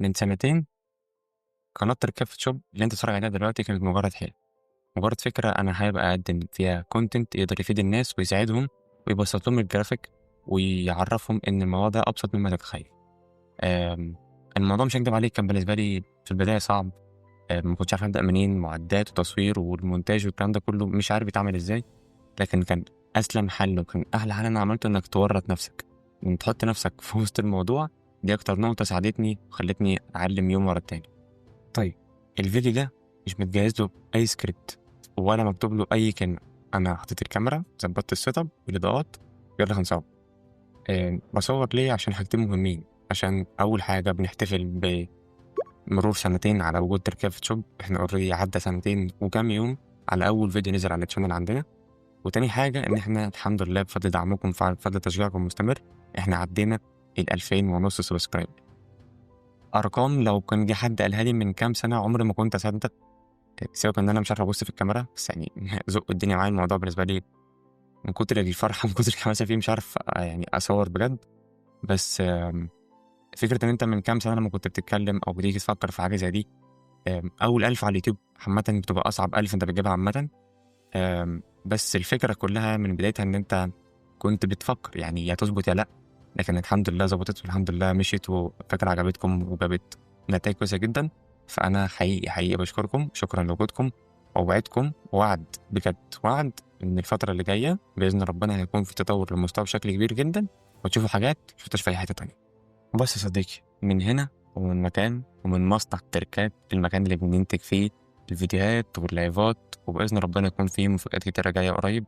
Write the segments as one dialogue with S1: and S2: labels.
S1: من سنتين قناة الكاف شوب اللي أنت بتتفرج عليها دلوقتي كانت مجرد حلم، مجرد فكرة أنا هابقى أقدم فيها content يقدر يفيد الناس ويساعدهم ويبسط لهم الجرافيك ويعرفهم إن الموضوع ده أبسط مما تتخيل. الموضوع مش هاكدب عليك كان بالنسبة لي في البداية صعب. ما كنتش عارف أبدأ منين، معدات وتصوير والمونتاج والكلام ده كله مش عارف يتعمل إزاي، لكن كان أسلم حل وكان أحلى حل أنا عملته إنك تورط نفسك، إن تحط نفسك في وسط الموضوع. دي أكتر نقطة ساعدتني وخلتني أتعلم يوم ورا التاني. طيب الفيديو ده مش متجهز له أي سكريبت ولا مكتوب له أي كلمة، أنا حطيت الكاميرا، ظبطت السيت اب والإضاءات، يلا هنصور. بصور ليه؟ عشان حاجتين مهمين. عشان أول حاجة بنحتفل بمرور سنتين على وجود تركيا في شوب، احنا اوريدي عدى سنتين وكام يوم على أول فيديو نزل على الشانل عندنا. وتاني حاجة إن احنا الحمد لله بفضل دعمكم بفضل تشجيعكم المستمر احنا عدينا 2500 سبسكرايب. أرقام لو كان جه حد قالها لي من كام سنة عمري ما كنت أصدق. سيبك ان انا مش عارف ابص في الكاميرا، بس يعني زق الدنيا معايا الموضوع بالنسبه لي من كتر الفرحه من كتر الحماسه فيه مش عارف يعني اصور بجد. بس فكره ان انت من كام سنه لما كنت بتتكلم او بتيجي تفكر في حاجه زي دي، اول 1000 على اليوتيوب عامه بتبقى اصعب 1000 انت بتجيبها عامه. بس الفكره كلها من بدايتها ان انت كنت بتفكر يعني يا تظبط يا لا، لكن الحمد لله ظبطت والحمد لله مشيت وفكرة عجبتكم وجابت نتائج كويسة جدا. فأنا حقيقي بشكركم، شكرا لوجودكم، ووعدكم وعد بجد وعد إن الفترة اللي جاية بإذن ربنا هيكون في تطور للمستوى بشكل كبير جدا، وتشوفوا حاجات مشفتهاش في أي حتة تانية. بص يا صديقي، من هنا ومن مكان ومن مصنع التركات، المكان اللي بننتج فيه الفيديوهات واللايفات، وبإذن ربنا يكون فيه مفاجآت كتيرة جاية قريب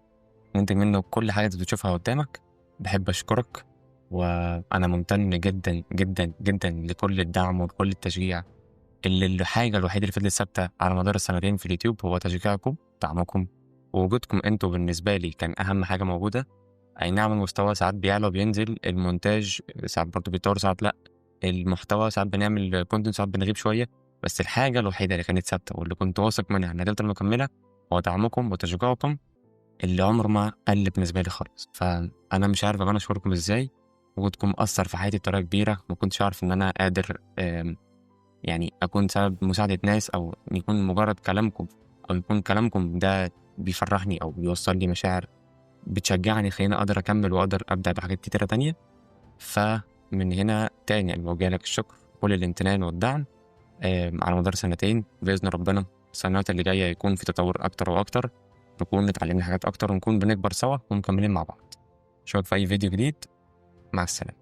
S1: ننتج منه كل حاجة انت بتشوفها قدامك. بحب أشكرك، وأنا ممتن جدا جدا جدا لكل الدعم وكل التشجيع. اللي الحاجة الوحيدة اللي فضلت ثابتة على مدار السنتين في اليوتيوب هو تشجيعكم، دعمكم، ووجودكم انتوا بالنسبة لي كان أهم حاجة موجودة. أي نعم المستوى ساعات بيعلى وبينزل، المونتاج ساعات برضه بيتطور ساعات لأ، المحتوى ساعات بنعمل كونتنت ساعات بنغيب شوية، بس الحاجة الوحيدة اللي كانت ثابتة واللي كنت واثق منها إنها تفضل مكملة هو دعمكم وتشجيعكم اللي عمره ما قل بالنسبة لي خالص. فأنا مش عارف أنا أشكركم إزاي. وجودكم أثر في حياتي بطريقة كبيرة، ما كنتش عارف إن أنا قادر يعني أكون سبب مساعدة ناس، أو يكون مجرد كلامكم أو يكون كلامكم ده بيفرحني أو بيوصل لي مشاعر بتشجعني خليني أقدر أكمل وأقدر أبدأ بحاجات كتيرة تانية. فمن هنا تاني أنا بوجه لك الشكر كل الامتنان والدعم على مدار سنتين. بإذن ربنا السنوات اللي جاية يكون في تطور أكتر وأكتر، نكون اتعلمنا حاجات أكتر ونكون بنكبر سوا ومكملين مع بعض. أشوفك في أي فيديو جديد، مع السلامة.